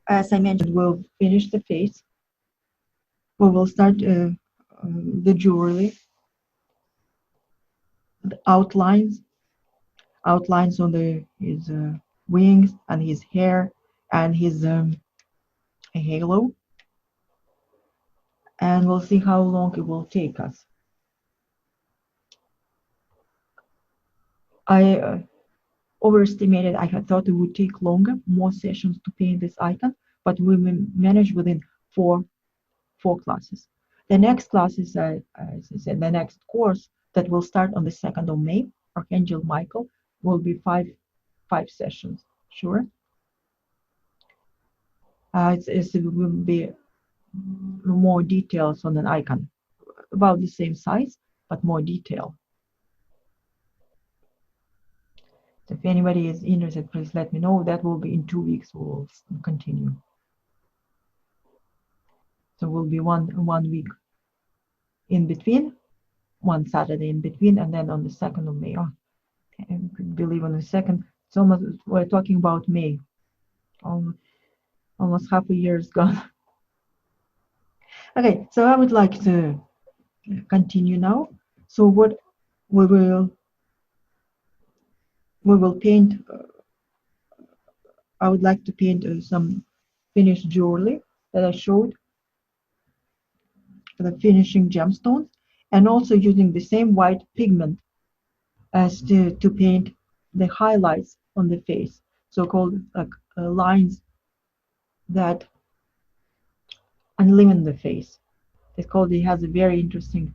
as I mentioned, we'll finish the face. We will start the jewelry, the outlines on his wings and his hair and his halo, and we'll see how long it will take us. I overestimated. I had thought it would take longer, more sessions to paint this icon, but we managed within four classes. The next class is, as I said, the next course that will start on the 2nd of May. Archangel Michael will be five sessions. Sure. It will be more details on an icon, about the same size, but more detail. So if anybody is interested, please let me know. That will be in 2 weeks. We'll continue. So will be one week in between, one Saturday in between, and then on the 2nd of May. Oh, I could believe on the 2nd. It's almost, we're talking about May. Almost half a year is gone. Okay, so I would like to continue now. So what we will paint. I would like to paint some finished jewelry that I showed, the finishing gemstones, and also using the same white pigment as to paint the highlights on the face, so-called lines that enliven the face. It's called, it has a very interesting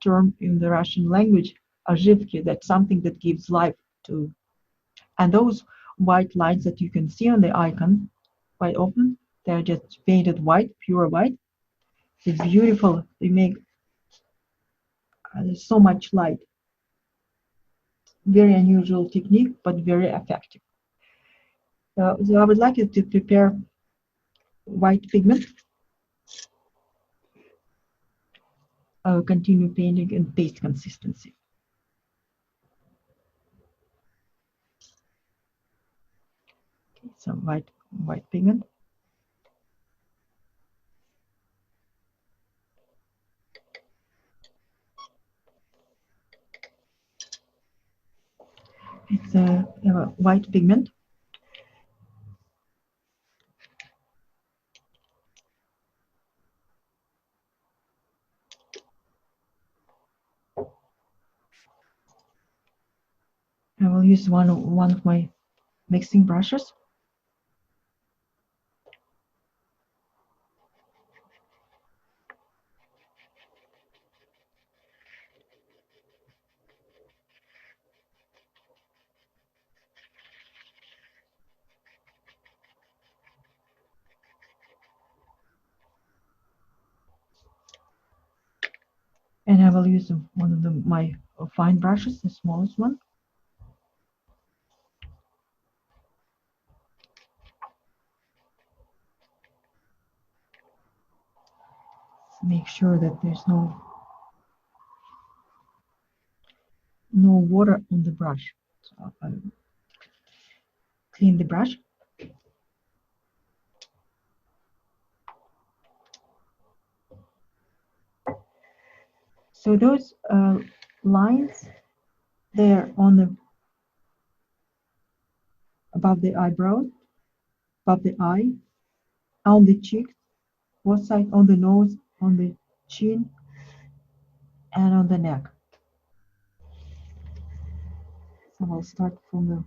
term in the Russian language, оживки, that's something that gives life to. And those white lines that you can see on the icon quite often, they're just painted white, pure white. It's beautiful. They make so much light. Very unusual technique, but very effective. So I would like you to prepare white pigment. I will continue painting in paste consistency. Okay, some white pigment. It's a white pigment. I will use one of my mixing brushes. And I will use one of my fine brushes, the smallest one. Make sure that there's no water on the brush. So I'll clean the brush. So those lines there on the above the eyebrows, above the eye, on the cheeks, both sides, on the nose, on the chin, and on the neck. So I'll start from the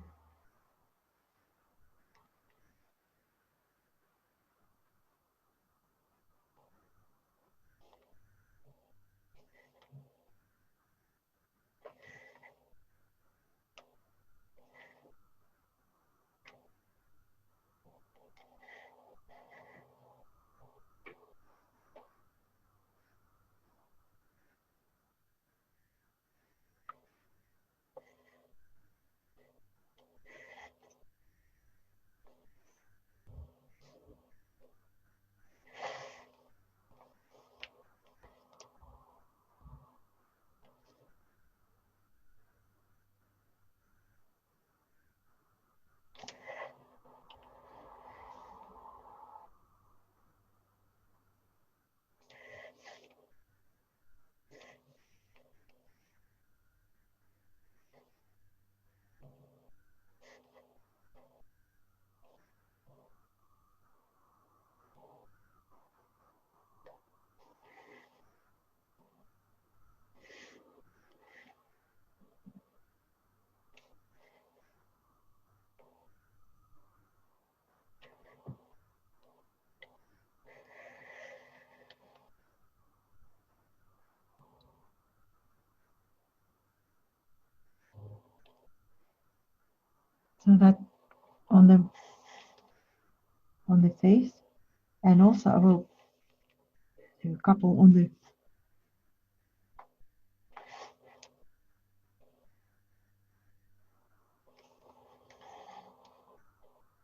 So that on the face, and also I will do a couple on the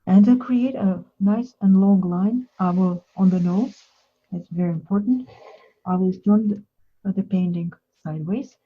and to create a nice and long line. I will on the nose. It's very important. I will turn the painting sideways.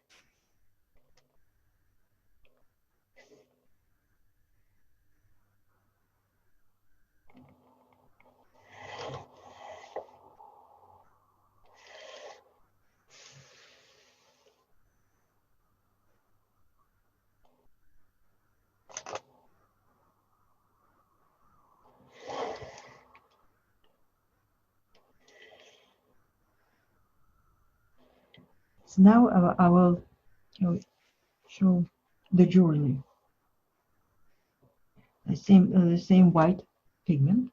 So now I will show the jewelry. The same white pigment,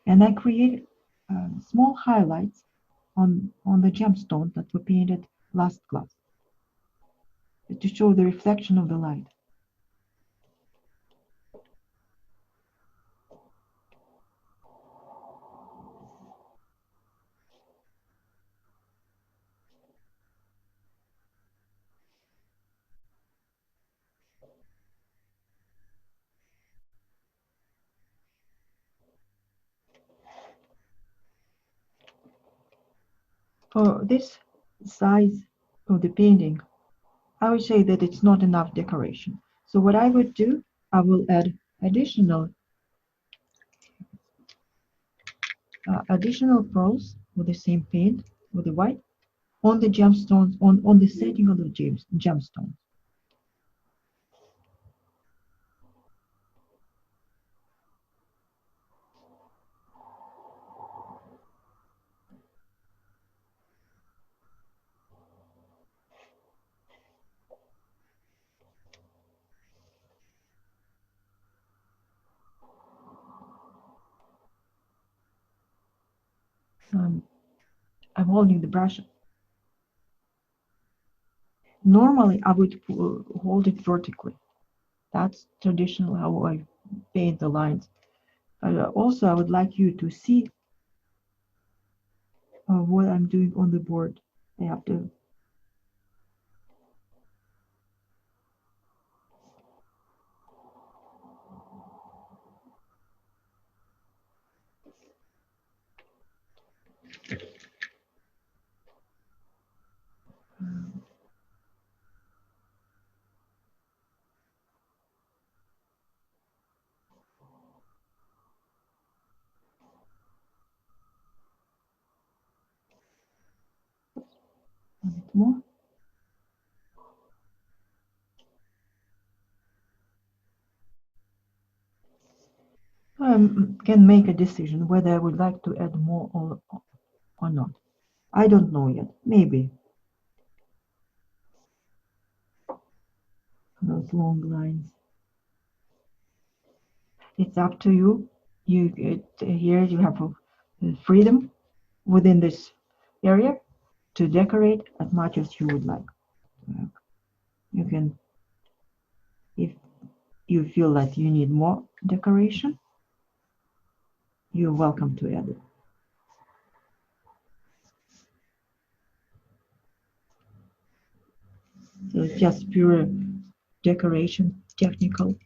and I create small highlights on the gemstone that we painted last class to show the reflection of the light. For this size of the painting, I would say that it's not enough decoration. So what I would do, I will add additional pearls with the same paint, with the white, on the gemstones, on the setting of the gemstones. I'm holding the brush. Normally, I would hold it vertically. That's traditional how I paint the lines. Also, I would like you to see what I'm doing on the board. I have to a bit more. I can make a decision whether I would like to add more or not. I don't know yet. Maybe those long lines. It's up to you. Here you have freedom within this area to decorate as much as you would like. You can, if you feel that you need more decoration, you're welcome to add it. So it's just pure decoration, technical,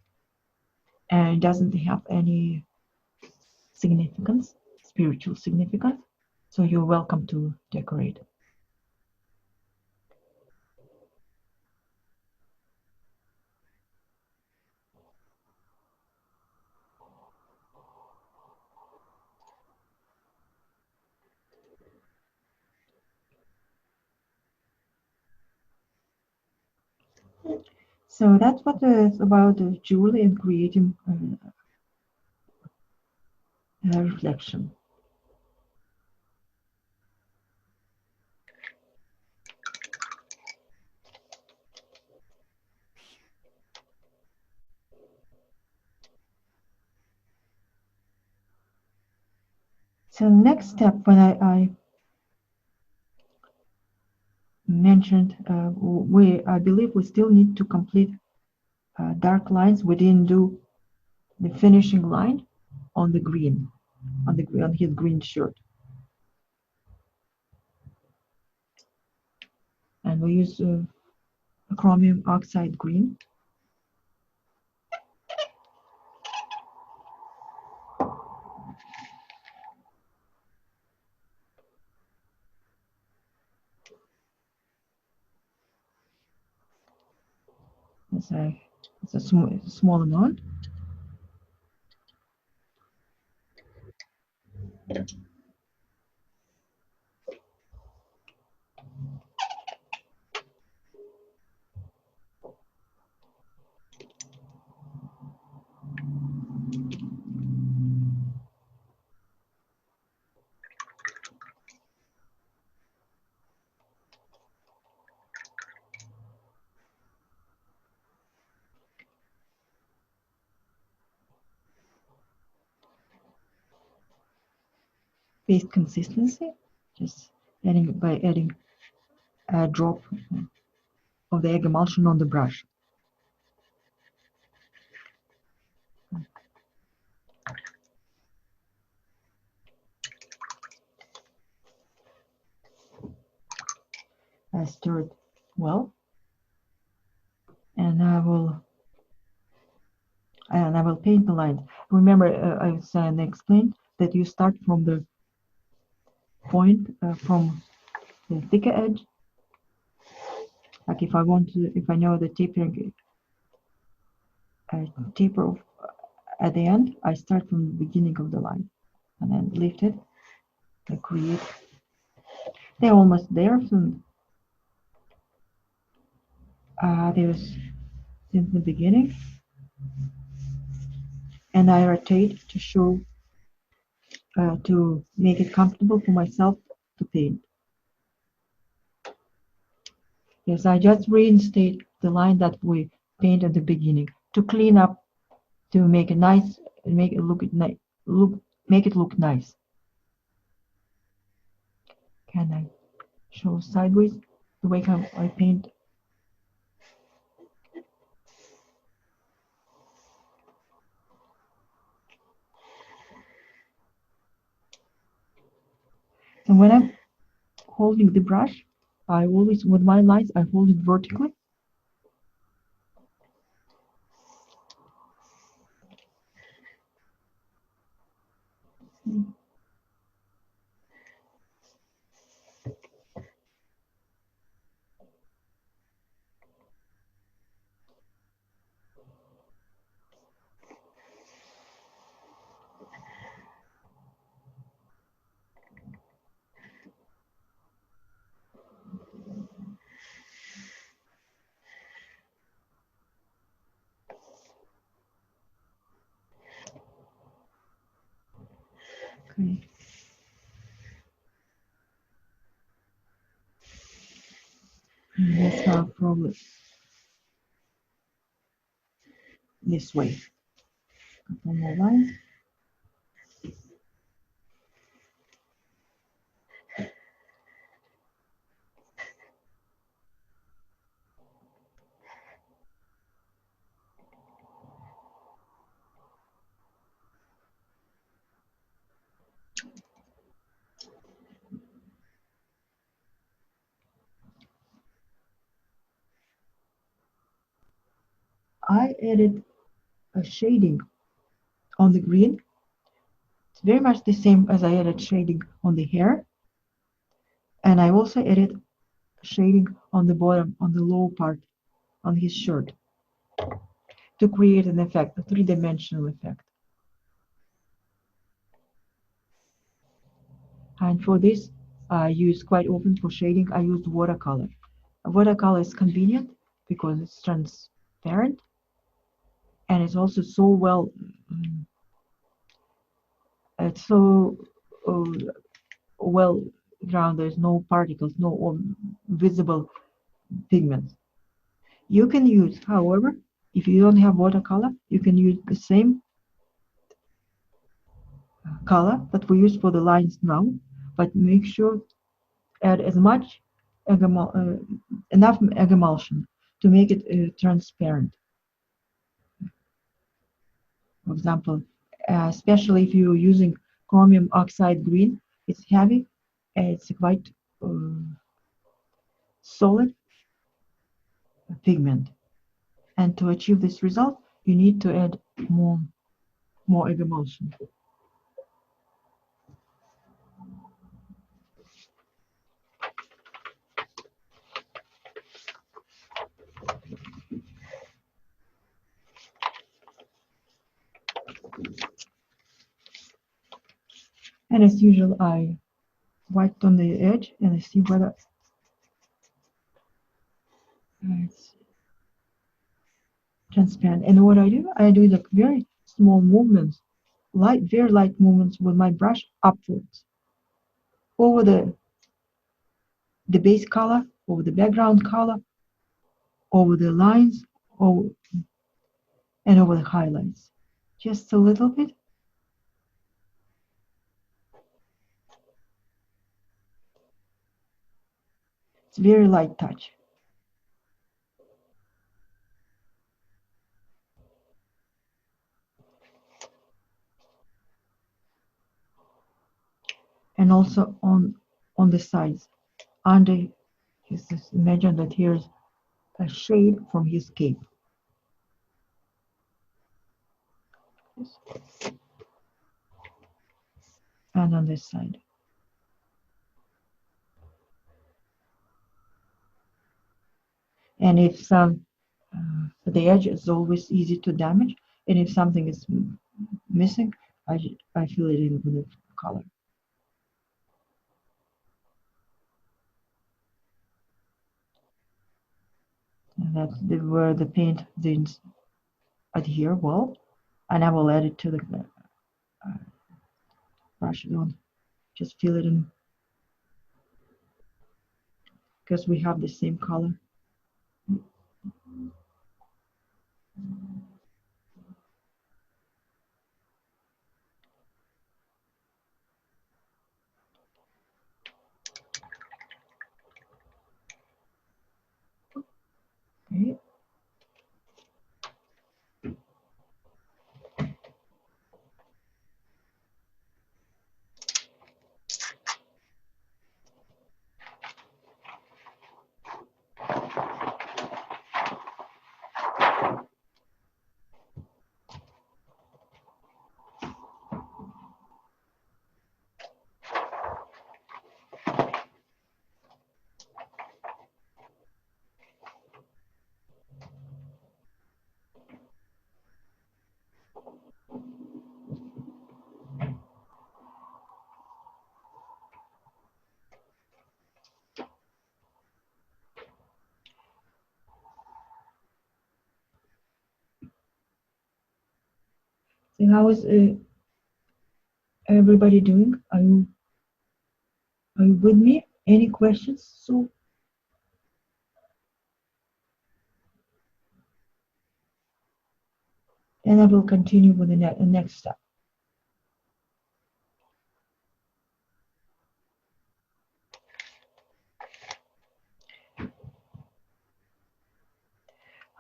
and doesn't have any significance, spiritual significance. So you're welcome to decorate. So that's what it's about jewelry and creating reflection. So next step, when I mentioned, I believe we still need to complete dark lines. We didn't do the finishing line on the green, on his green shirt. And we use chromium oxide green. It's a small amount. Paste consistency, just by adding a drop of the egg emulsion on the brush. I stir it well, and I will paint the lines. Remember, I explained that you start from the point, from the thicker edge. Like if I know the tapering taper at the end, I start from the beginning of the line and then lift it. I create. They're almost there soon. There's since the beginning, and I rotate to show to make it comfortable for myself to paint. Yes, I just reinstate the line that we paint at the beginning to clean up, to make it nice, and make it look nice. Can I show sideways the way I paint? And when I'm holding the brush, I always, with my lines, I hold it vertically. Okay. And that's how probably this way. Couple more lines. I added a shading on the green. It's very much the same as I added shading on the hair. And I also added shading on the bottom, on the low part, on his shirt, to create an effect, a three-dimensional effect. And for this, I use quite often for shading, I use watercolor. Watercolor is convenient because it's transparent, and it's also so well, it's so well ground. There's no particles, no visible pigments. You can use, however, if you don't have watercolor, you can use the same color that we use for the lines now, but make sure add as much enough egg emulsion to make it transparent. For example, especially if you're using chromium oxide green, it's heavy, it's quite solid pigment. And to achieve this result, you need to add more emulsion. And as usual, I wiped on the edge and I see whether it's transparent. And what I do like very small movements, very light movements with my brush upwards over the base color, over the background color, over the lines, and over the highlights. Just a little bit. It's very light touch. And also on the sides, under just imagine that here's a shade from his cape. And on this side. And if the edge is always easy to damage, and if something is missing, I fill it in with the color. And that's where the paint didn't adhere well, and I will add it to the brush. Don't just fill it in because we have the same color. Okay. So how is everybody doing? Are you with me? Any questions? So, then I will continue with the next step.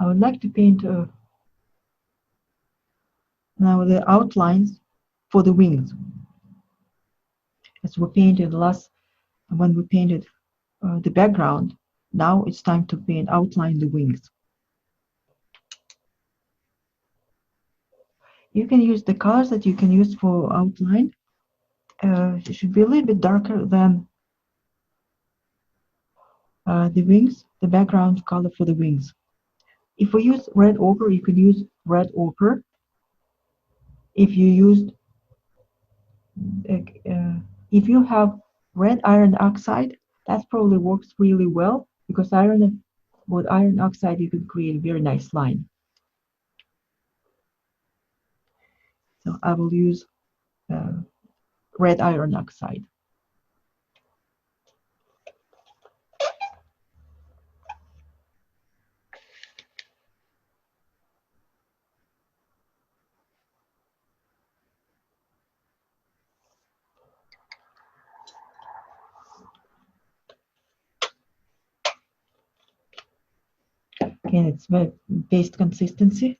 I would like to paint now the outlines for the wings. As we painted when we painted the background, now it's time to outline the wings. You can use the colors that you can use for outline. It should be a little bit darker than the wings, the background color for the wings. If we use red ochre, you can use red ochre. If you used, if you have red iron oxide, that probably works really well because with iron oxide you can create a very nice line. So I will use red iron oxide. Again, it's paste consistency.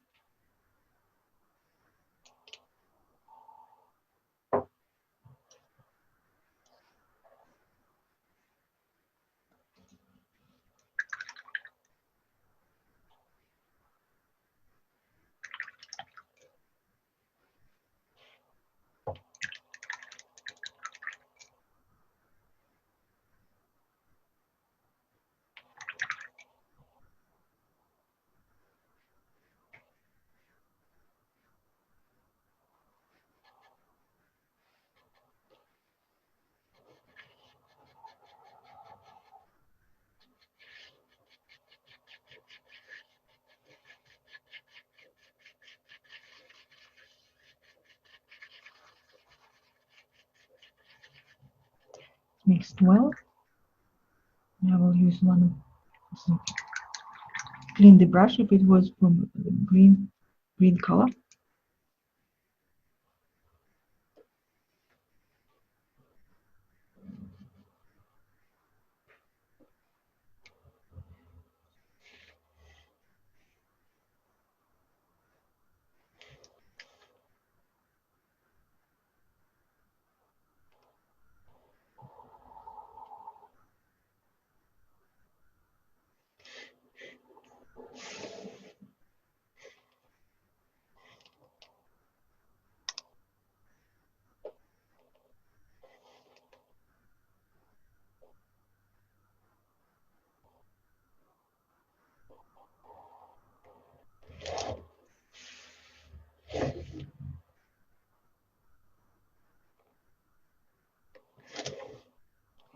mixed well. I will use one clean the brush if it was from green color.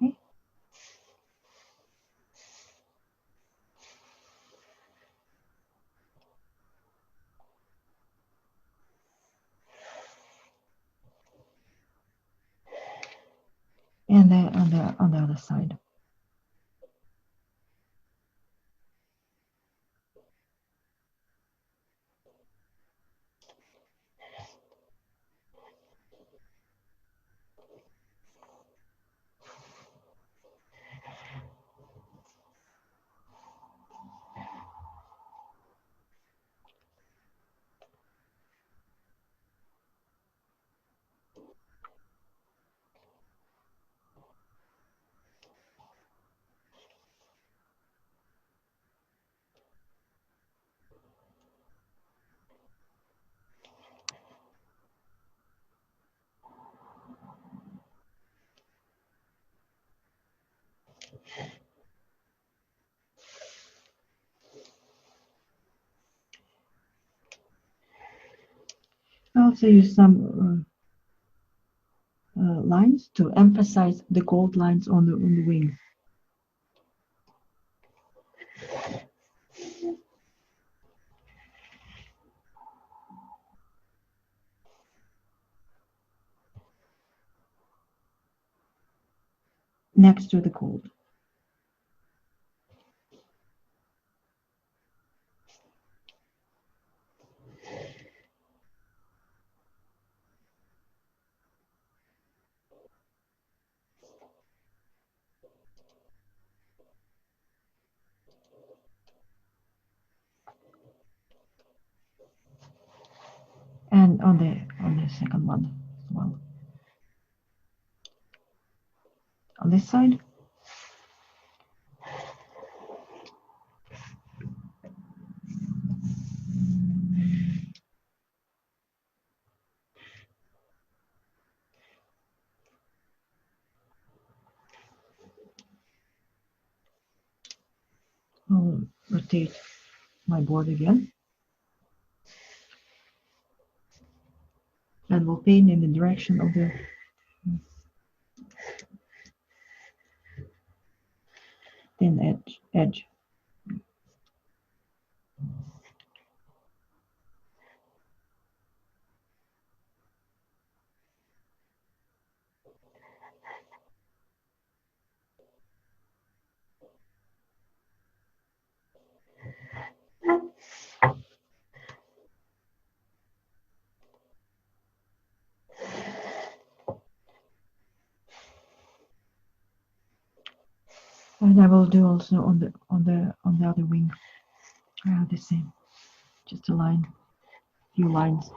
Okay. And then on the other side. I also use some lines to emphasize the gold lines on the wing. Next to the gold. And on the second one as well. On this side. I'll rotate my board again. And we'll paint in the direction of the thin edge. And I will do also on the other wing the same, just a line, few lines.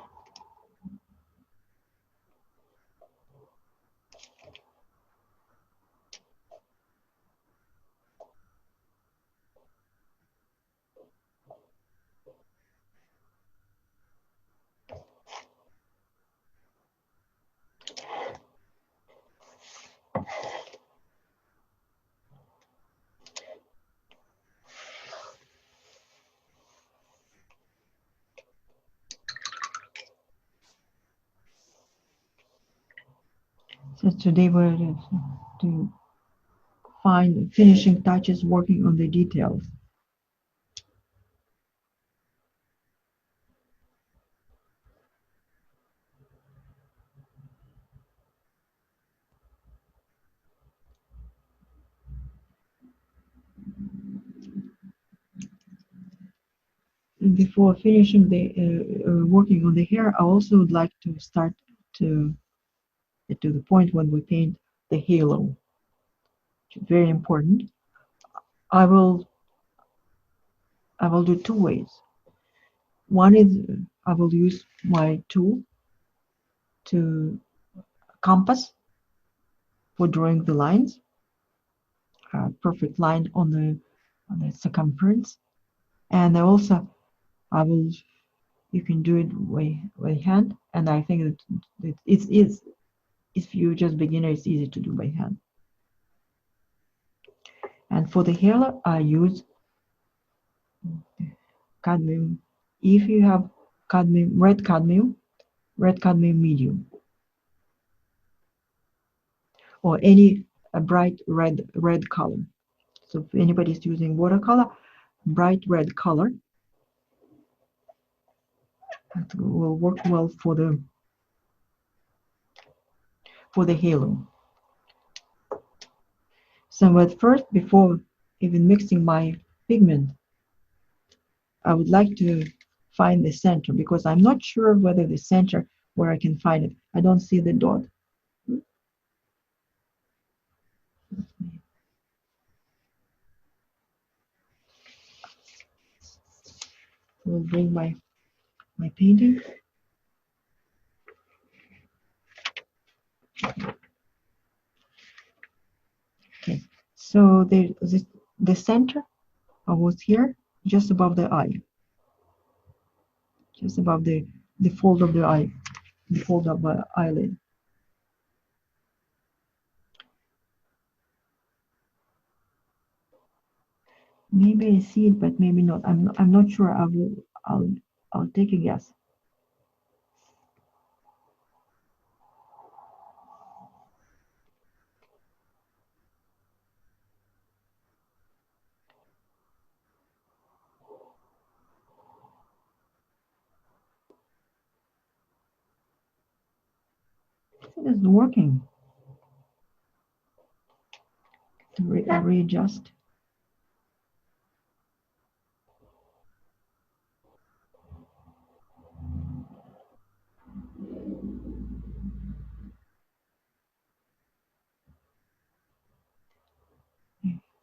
So today we're to find finishing touches, working on the details. before finishing the working on the hair, I also would like to start to the point when we paint the halo, which is very important. I will do two ways. One is I will use my tool to compass for drawing the lines, perfect line on the circumference, and I will you can do it by hand, and I think that it's if you just beginner, it's easy to do by hand. And for the halo, I use cadmium. If you have red cadmium medium, or any bright red color. So if anybody is using watercolor, bright red color, that will work well for the halo. So at first, before even mixing my pigment, I would like to find the center, because I'm not sure whether the center where I can find it. I don't see the dot. We'll bring my painting. Okay, so the center was here, just above the eye, just above the fold of the eye, the fold of the eyelid. Maybe I see it, but maybe not. I'm not sure. I'll take a guess. It is working. Readjust.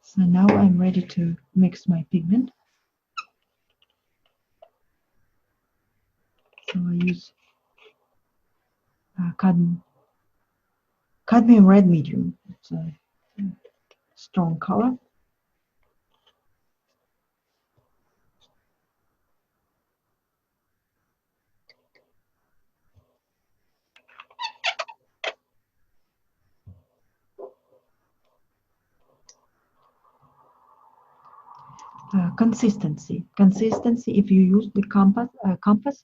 So now I'm ready to mix my pigment. So I use cadmium red medium. It's a strong color. Consistency. If you use the compass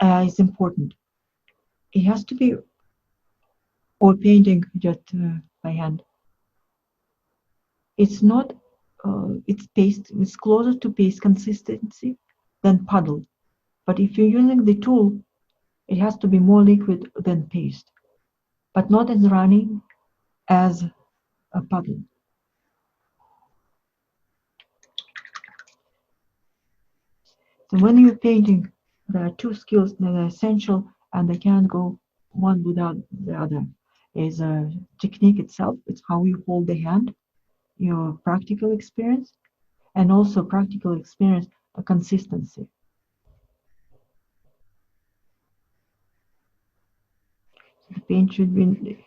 is important. It has to be, or painting just by hand. It's not. It's paste. It's closer to paste consistency than puddle. But if you're using the tool, it has to be more liquid than paste, but not as runny as a puddle. So when you're painting, there are two skills that are essential, and they can't go one without the other. Is a technique itself. It's how you hold the hand, your practical experience, and also practical experience, a consistency. The paint should be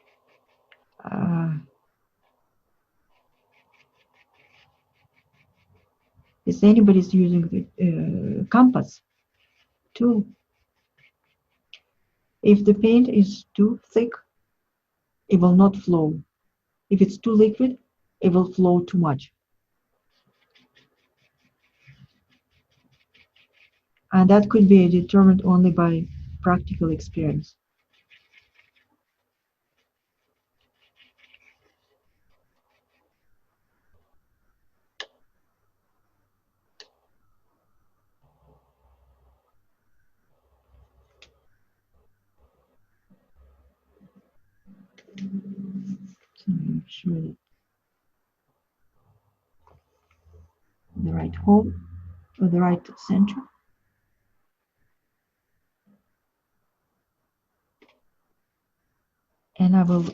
if anybody's using the compass tool, if the paint is too thick, it will not flow. If it's too liquid, it will flow too much. And that could be determined only by practical experience. So make sure that the right hole or the right center. And I will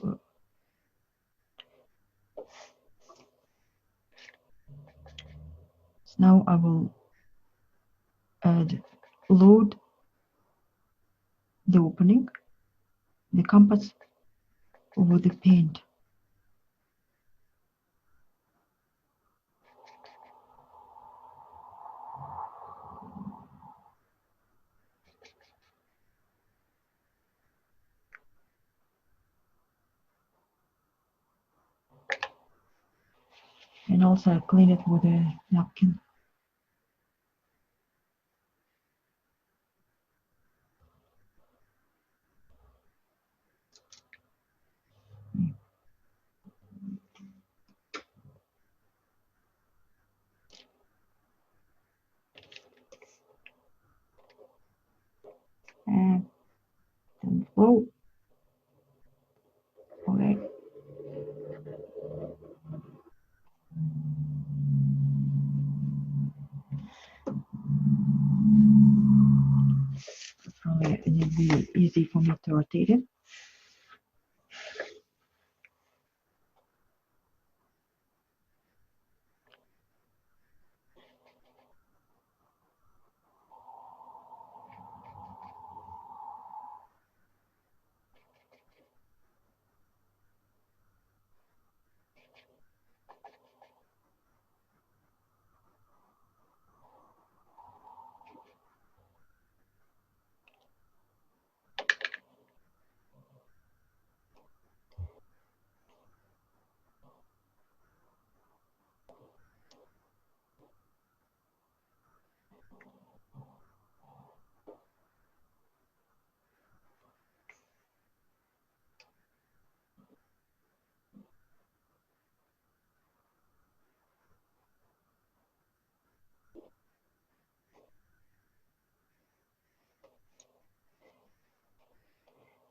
now I will load the opening, the compass over the paint. And also clean it with a napkin. And then flow. Okay. Probably it will be easy for me to rotate it.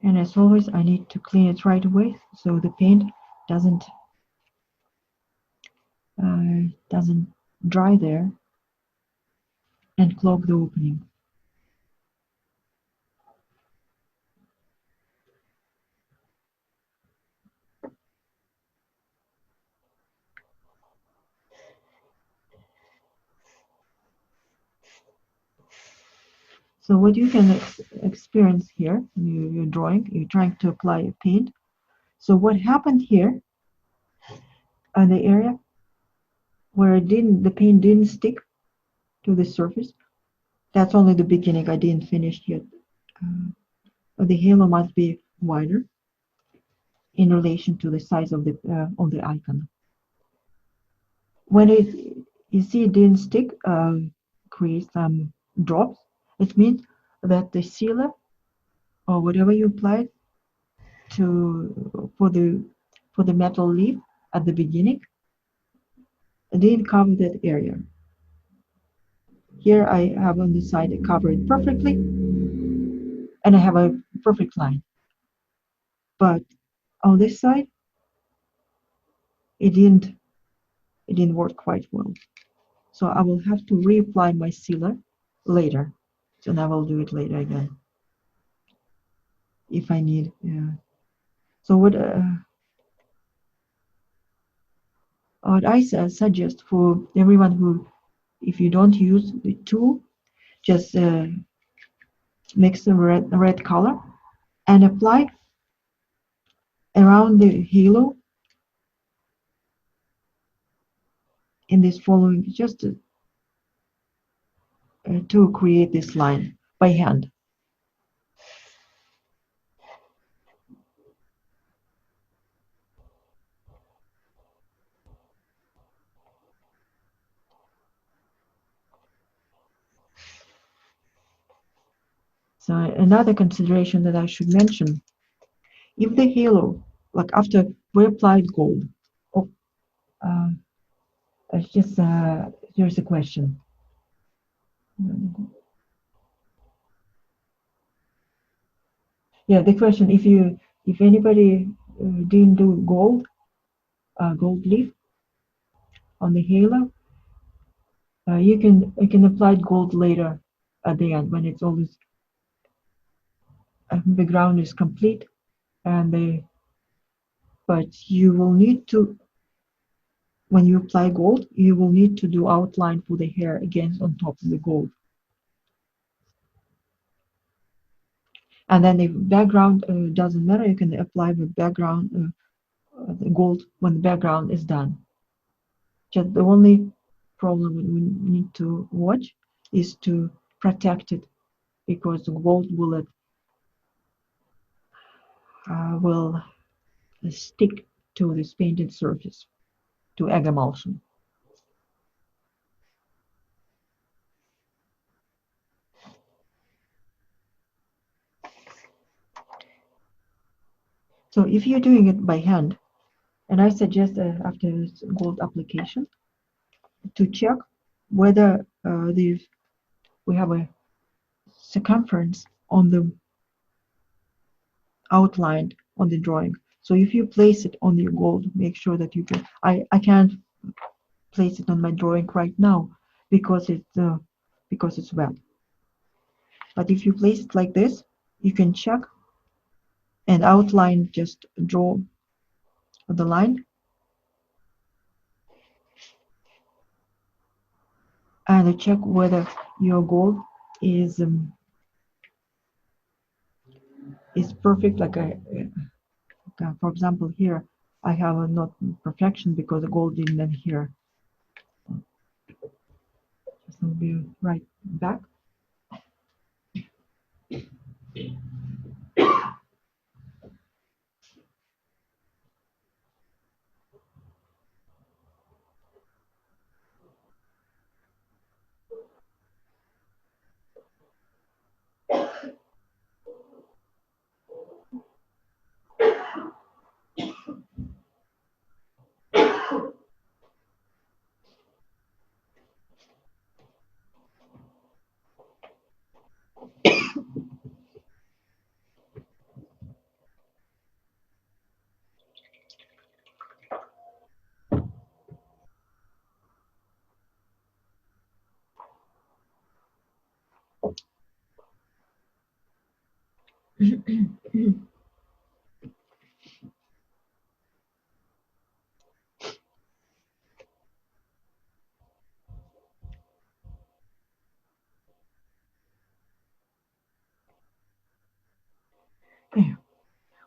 And as always, I need to clean it right away so the paint doesn't dry there and clog the opening. So what you can experience here, you're drawing, you're trying to apply a paint. So what happened here on the area where the paint didn't stick to the surface, that's only the beginning. I didn't finish yet. The halo must be wider in relation to the size of the icon. When you see it didn't stick, create some drops, it means that the sealer or whatever you applied for the metal leaf at the beginning didn't cover that area. Here I have on the side it covered perfectly, and I have a perfect line. But on this side, it didn't work quite well. So I will have to reapply my sealer later. So I will do it later again if I need. Yeah. So what I suggest for everyone who, if you don't use the tool, just mix the red color and apply around the halo in this following, just to create this line by hand. So another consideration that I should mention, if the halo, like after we applied gold, oh, it's just here's a question. Yeah, the question, if anybody didn't do gold leaf on the halo, you can apply gold later at the end when it's always the ground is complete and but you will need to, when you apply gold, you will need to do outline for the hair again on top of the gold. And then if background doesn't matter, you can apply the background the gold when the background is done. Just the only problem we need to watch is to protect it, because the gold will stick to this painted surface, to egg emulsion. So if you're doing it by hand, and I suggest after this gold application to check whether we have a circumference on the outlined on the drawing. So if you place it on your gold, make sure that you can. I can't place it on my drawing right now because it's wet. But if you place it like this, you can check and outline. Just draw the line and check whether your gold is perfect. Like for example, here I have a not perfection because the gold didn't adhere. So I'll be right back.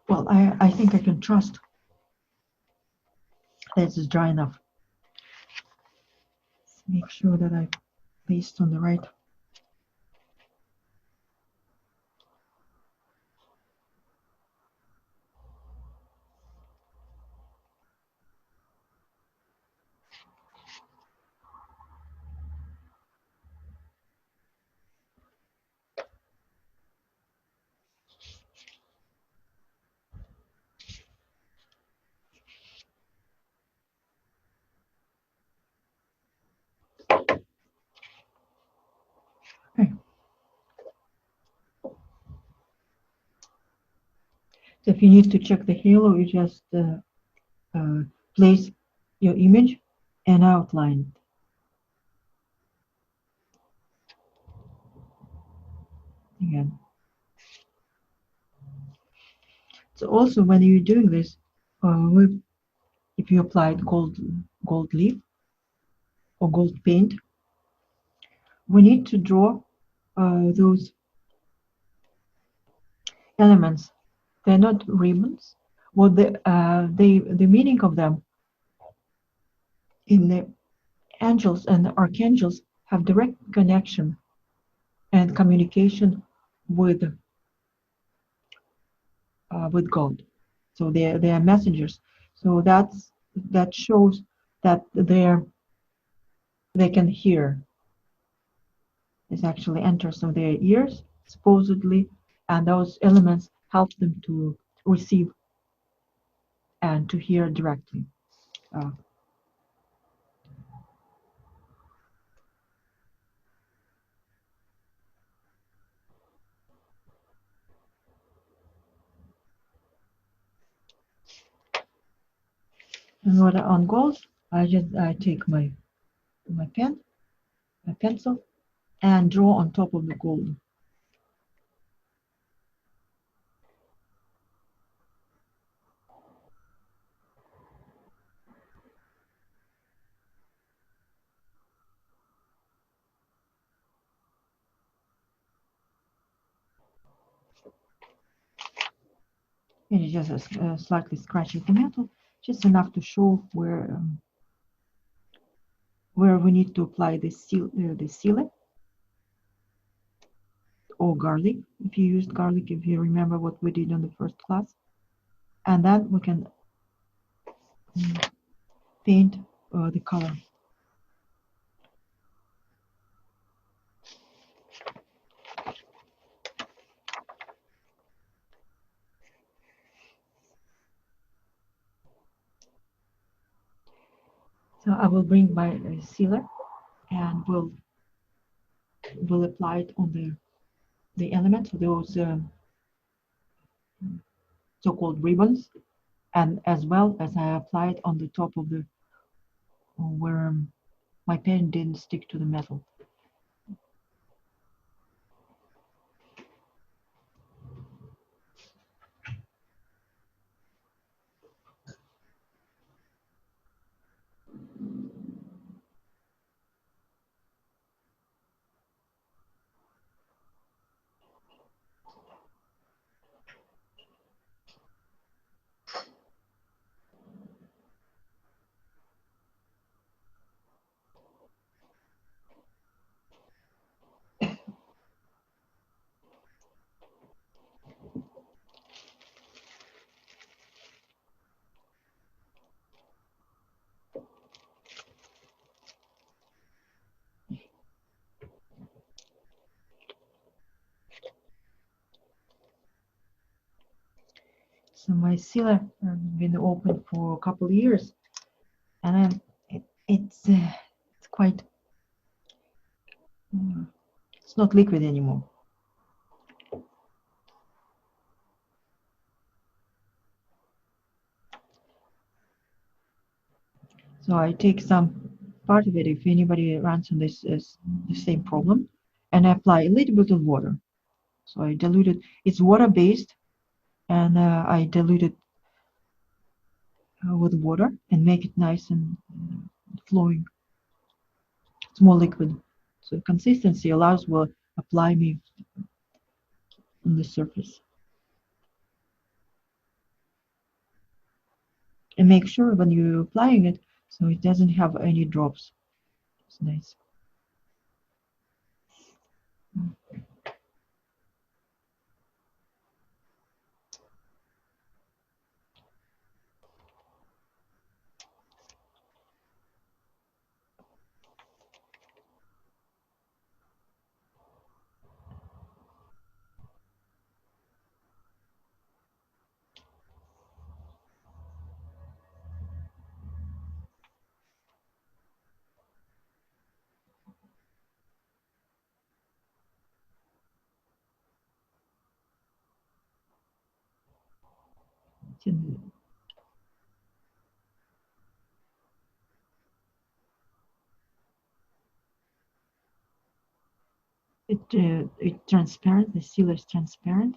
Well, I think I can trust that it's dry enough. Make sure that I placed on the right. Okay. So if you need to check the halo, you just place your image and outline it again. So also when you're doing this, if you applied gold leaf or gold paint, we need to draw those elements. They're not ribbons. What the meaning of them in the angels and the archangels have direct connection and communication with God. So they are messengers. So that shows that they can hear. This actually enters through their ears, supposedly, and those elements help them to receive and to hear directly. Uh, and what on gold, I take my pen, my pencil, and draw on top of the gold. And it's just slightly scratching the metal, just enough to show where we need to apply the sealer or garlic. If you used garlic, if you remember what we did on the first class, and then we can paint the color. So I will bring my sealer and will apply it on the elements, those so-called ribbons, and as well as I apply it on the top of the where my pen didn't stick to the metal. So my sealer has been open for a couple of years, and then it's quite it's not liquid anymore. So I take some part of it if anybody runs into the same problem, and I apply a little bit of water. So I dilute it. It's water based, and I dilute it with water and make it nice and flowing. It's more liquid. So consistency allows will apply me on the surface. And make sure when you're applying it so it doesn't have any drops. It's nice. It's transparent. The seal is transparent,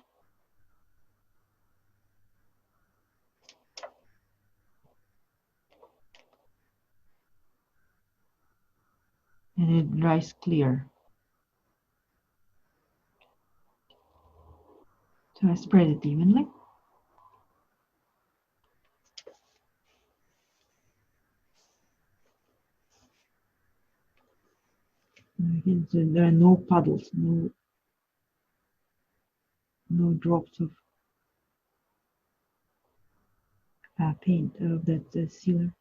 and it dries clear. So I spread it evenly. There are no puddles, no drops of paint of that sealer.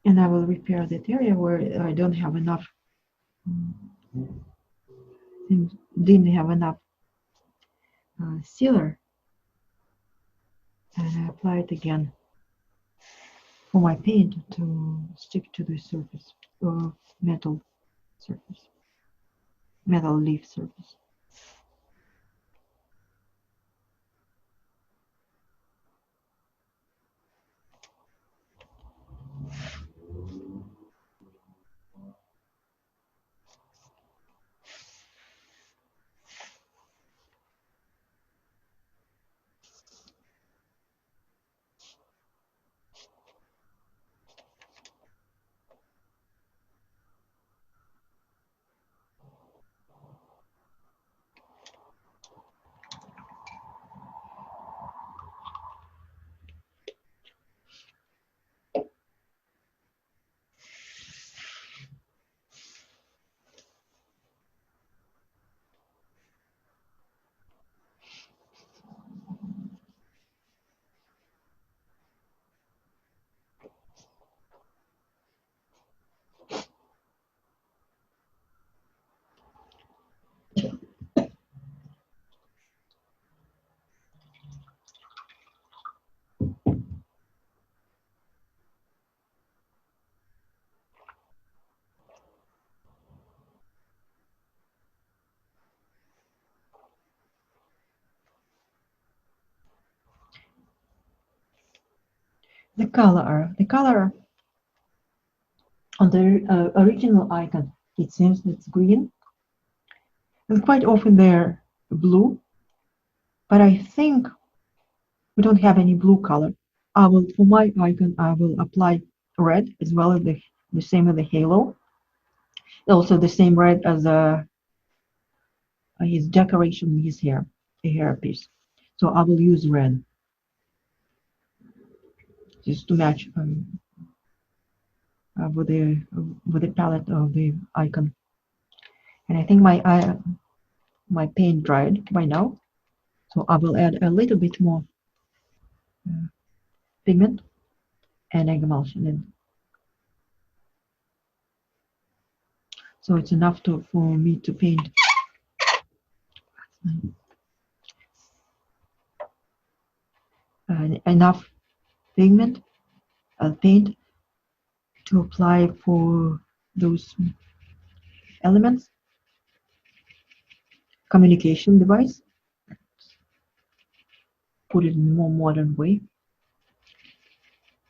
And I will repair that area where I don't have enough, didn't have enough sealer, and I apply it again for my paint to stick to the surface of metal surface, metal leaf surface. The color on the original icon, it seems it's green, and quite often they're blue, but I think we don't have any blue color. For my icon, I will apply red as well as the same as the halo. Also the same red as his decoration, his hair, a hairpiece. So I will use red just to match with the palette of the icon. And I think my paint dried by now, so I will add a little bit more uh, pigment and emulsion in. So it's enough for me to paint enough pigment, paint to apply for those elements. Communication device, put it in a more modern way,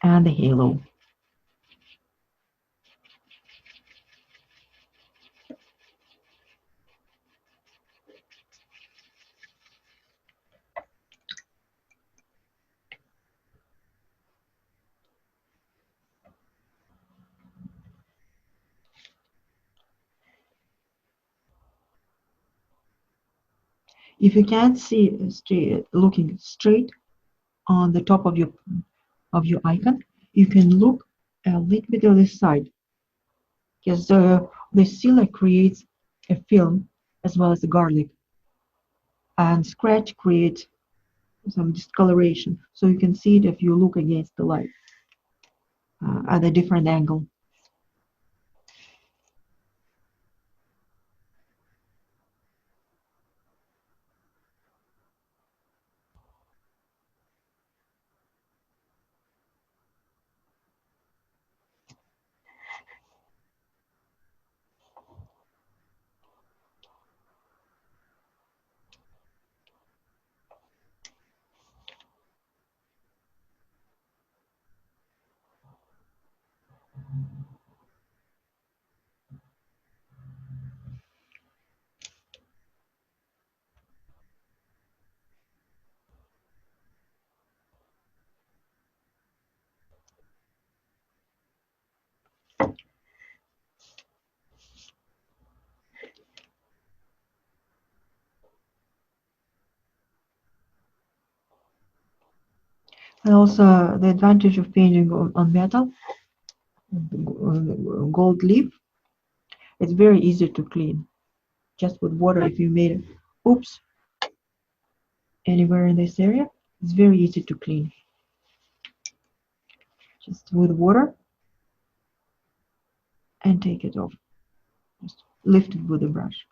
and the halo. If you can't see looking straight on the top of your icon, you can look a little bit on the side, because the sealer creates a film as well as the garlic, and scratch creates some discoloration. So you can see it if you look against the light at a different angle. And also the advantage of painting on metal, gold leaf, it's very easy to clean. Just with water, if you made oops anywhere in this area, it's very easy to clean. Just with water and take it off. Just lift it with a brush.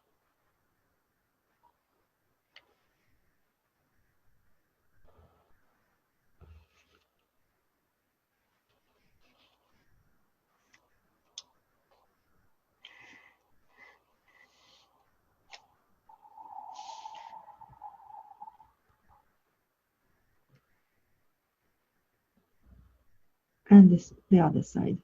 And the other side.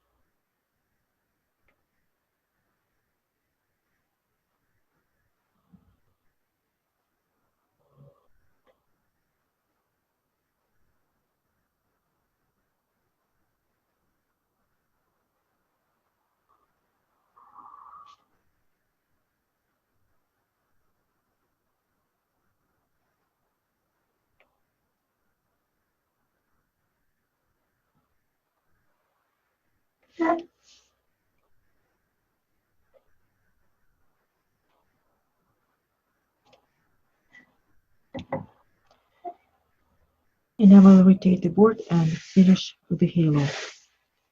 And I will rotate the board and finish with the halo.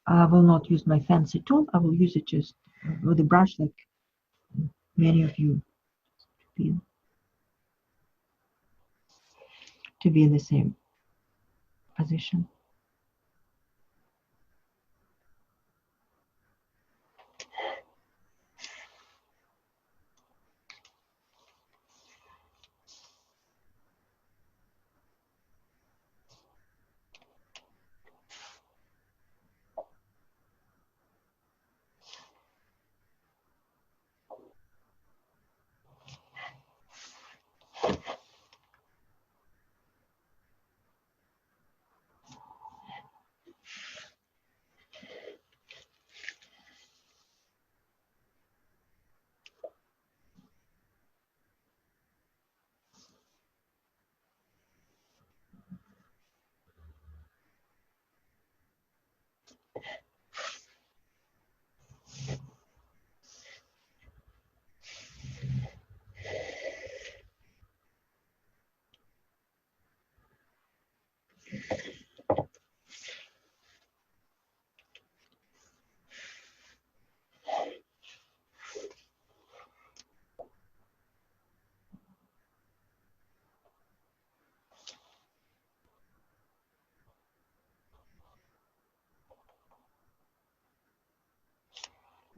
I will not use my fancy tool. I will use it just with a brush like many of you to be in the same position.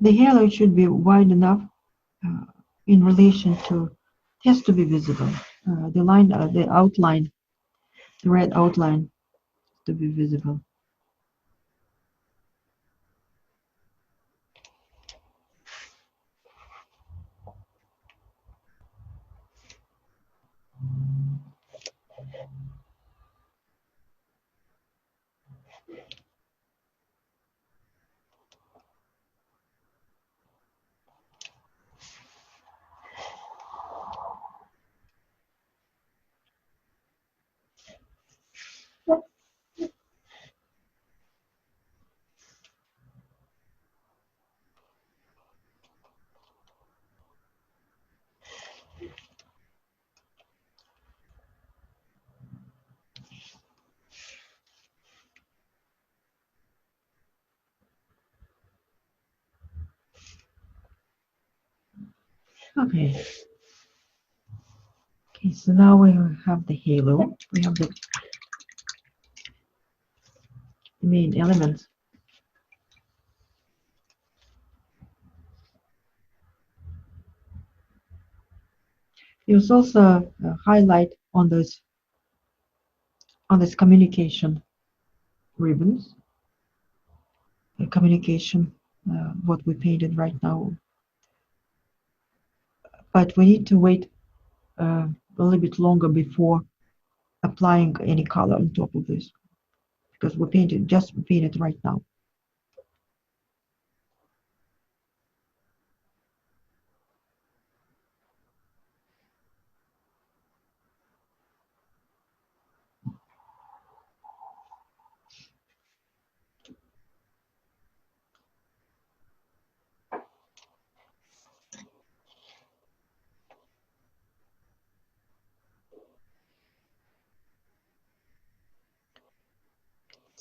The halo should be wide enough in relation to, it has to be visible. The line, the outline, the red outline to be visible. Okay. Okay, so now we have the halo. We have the main elements. There's also a highlight on this communication ribbons. The communication, what we painted right now. But we need to wait a little bit longer before applying any color on top of this, because we painted right now.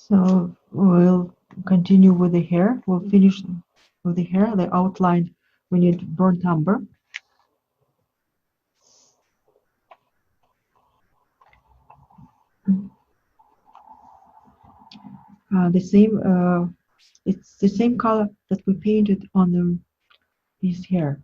So we'll continue with the hair. We'll finish with the hair. The outline, we need burnt umber. The same, it's the same color that we painted on his hair.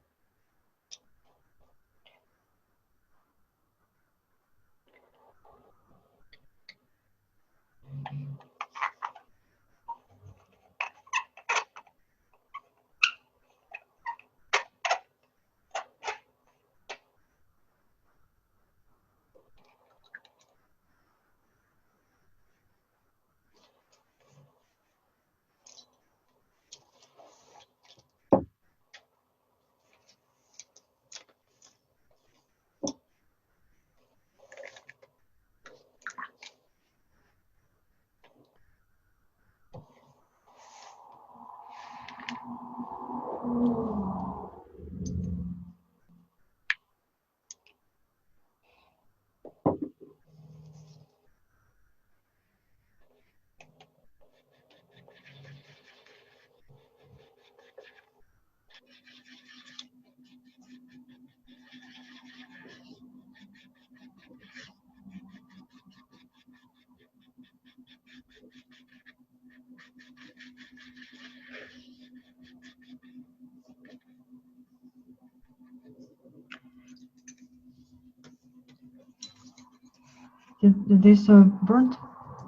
This burnt,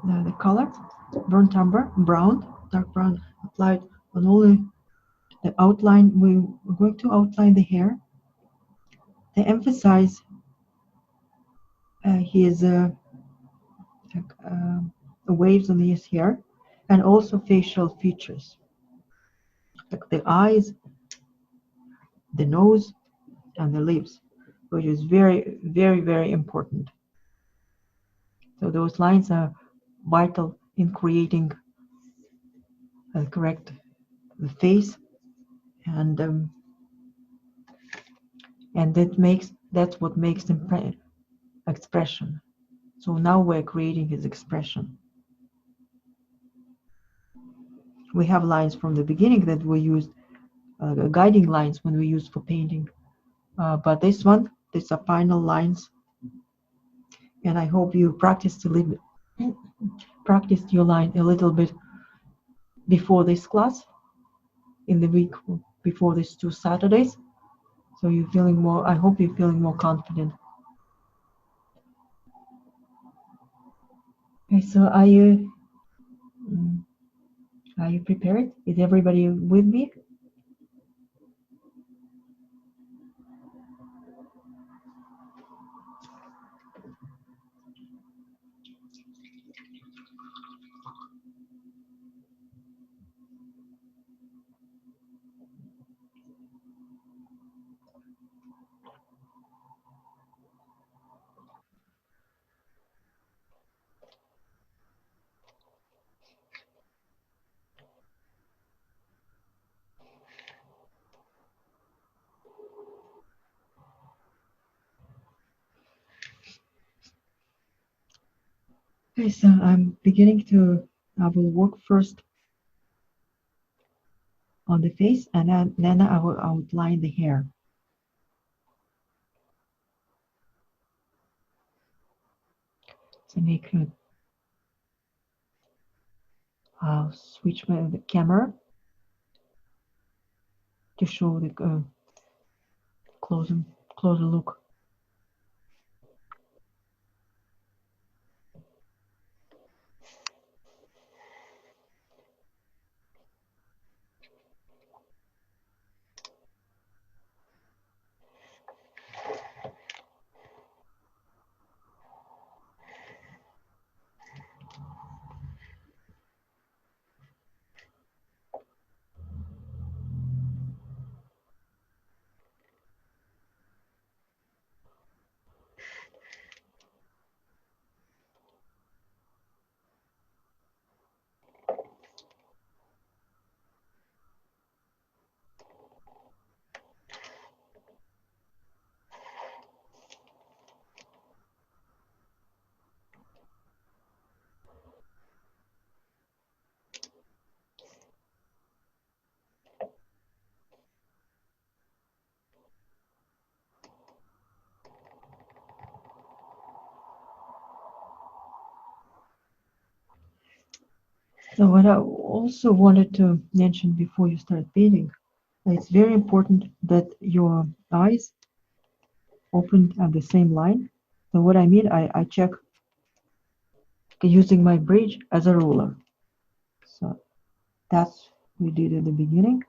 the color, burnt umber, brown, dark brown, applied on all the outline. We're going to outline the hair. To emphasize his waves on his hair, and also facial features, like the eyes, the nose, and the lips, which is very, very, very important. So those lines are vital in creating a correct face, and that's what makes expression. So now we're creating his expression. We have lines from the beginning that we used, guiding lines when we used for painting, but these are final lines, and I hope you practiced your line a little bit before this class in the week before these 2 Saturdays. So you're feeling more, I hope you're feeling more confident. Okay, so are you prepared? Is everybody with me? Okay, so I'm beginning to, I will work first on the face, and then I will outline the hair. So I'll switch the camera to show the closer look. So what I also wanted to mention before you start painting, it's very important that your eyes open at the same line. So what I mean, I check using my bridge as a ruler. So that's what we did at the beginning.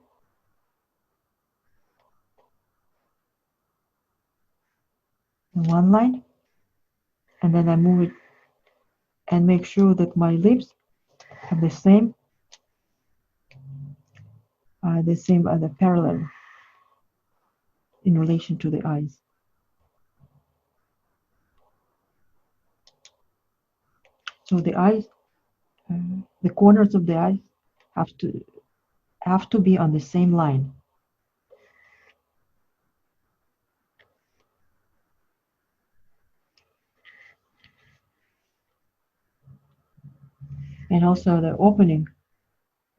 The one line, and then I move it and make sure that my lips have the same the parallel in relation to the eyes. So the eyes, the corners of the eyes have to be on the same line. And also the opening,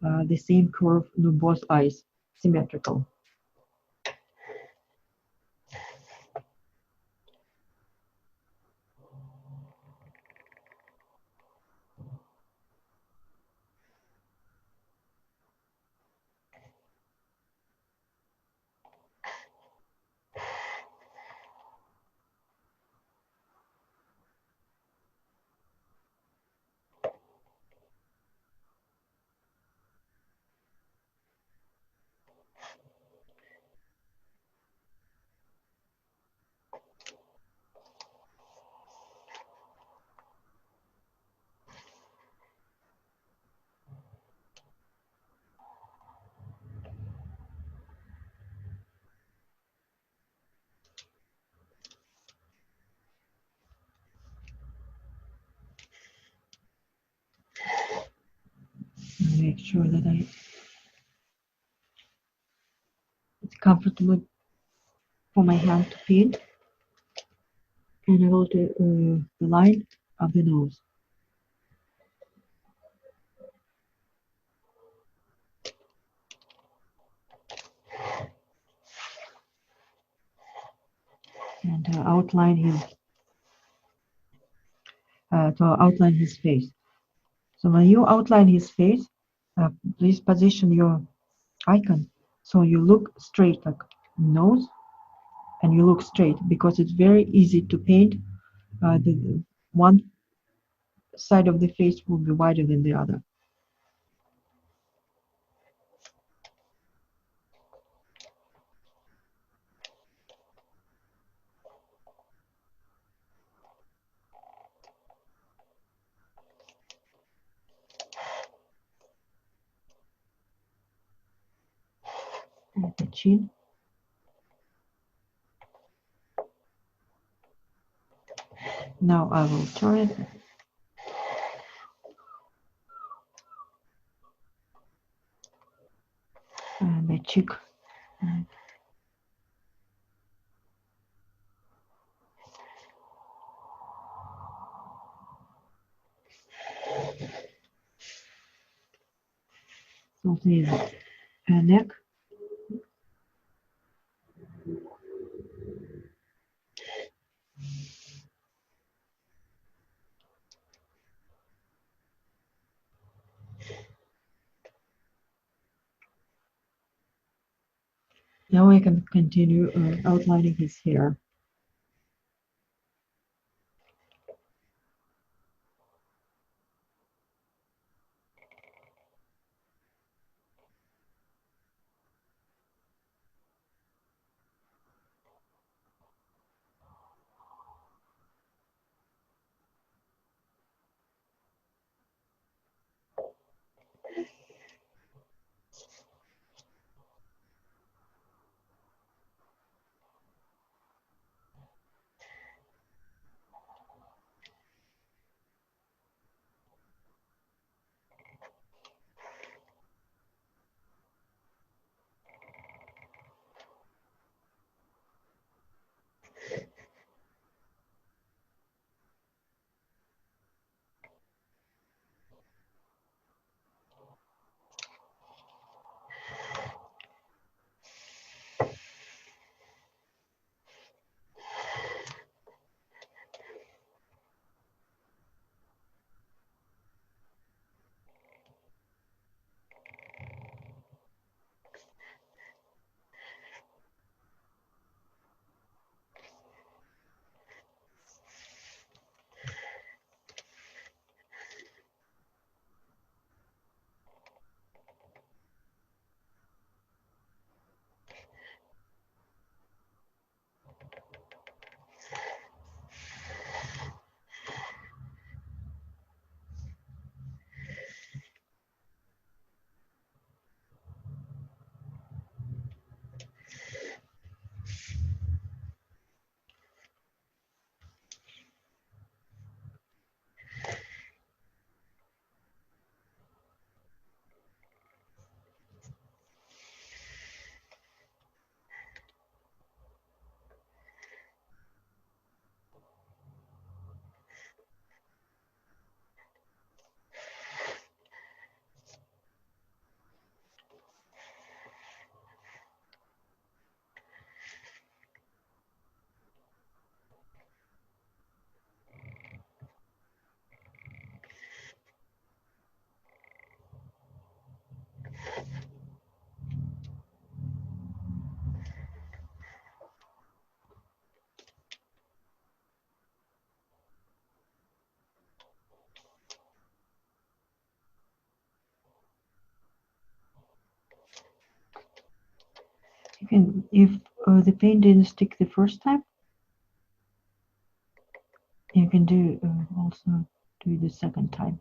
the same curve in both eyes, symmetrical. Make sure that it's comfortable for my hand to paint. And I go to the line of the nose. And outline his face. So when you outline his face, please position your icon So you look straight, like nose, and you look straight, because it's very easy to paint. The one side of the face will be wider than the other. And the chin. Now I will turn it. And the cheek. So this is neck. Now I can continue outlining his hair. You can, if the paint didn't stick the first time, you can do also do it the second time,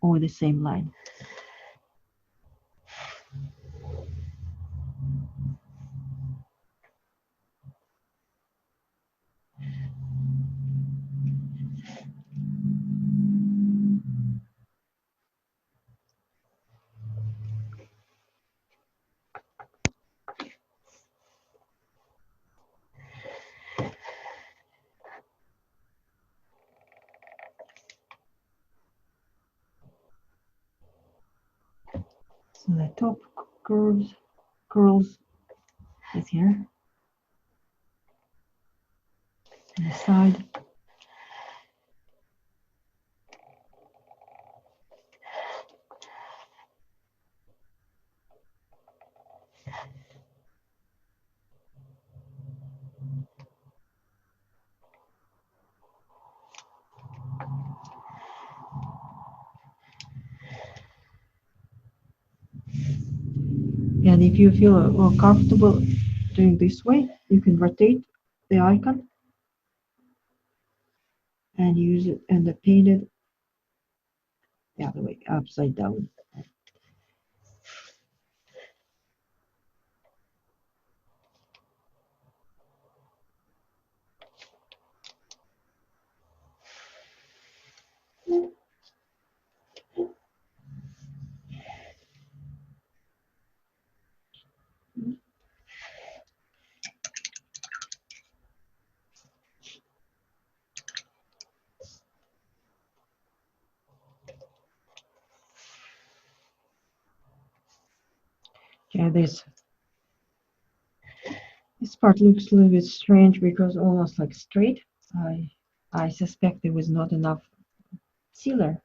or the same line. So the top curls is here, and the side. And if you feel more comfortable doing this way, you can rotate the icon and use it and paint it the other way, upside down. Yeah, this part looks a little bit strange because almost like straight. I suspect there was not enough sealer.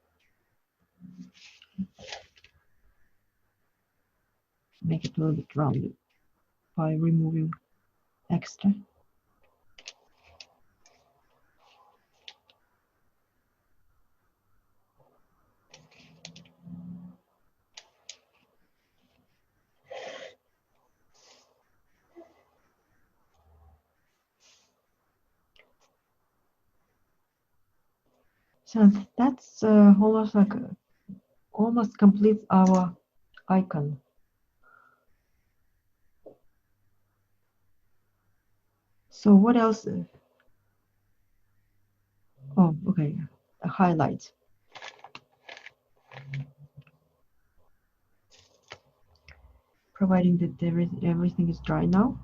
Make it a little bit rounded by removing extra. So that's almost like almost completes our icon. So what else? Oh, okay. Highlights. Providing that everything is dry now.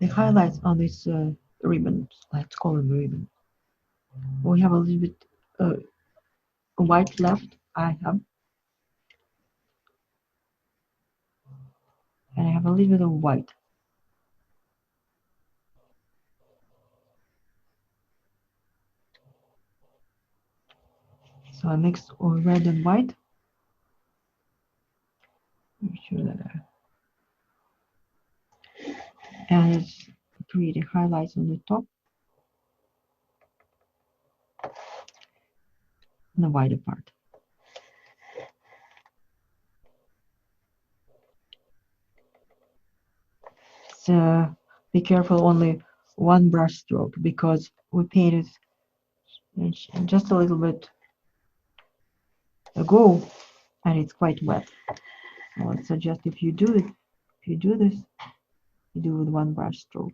The highlights on this ribbon, let's call it ribbon. We have a little bit white left. I have, and I have a little bit of white. So I mix red and white. Make sure that and it's creating highlights on the top and the wider part. So be careful, only one brush stroke because we painted just a little bit ago and it's quite wet. I would suggest if you do this, you do with one brush stroke.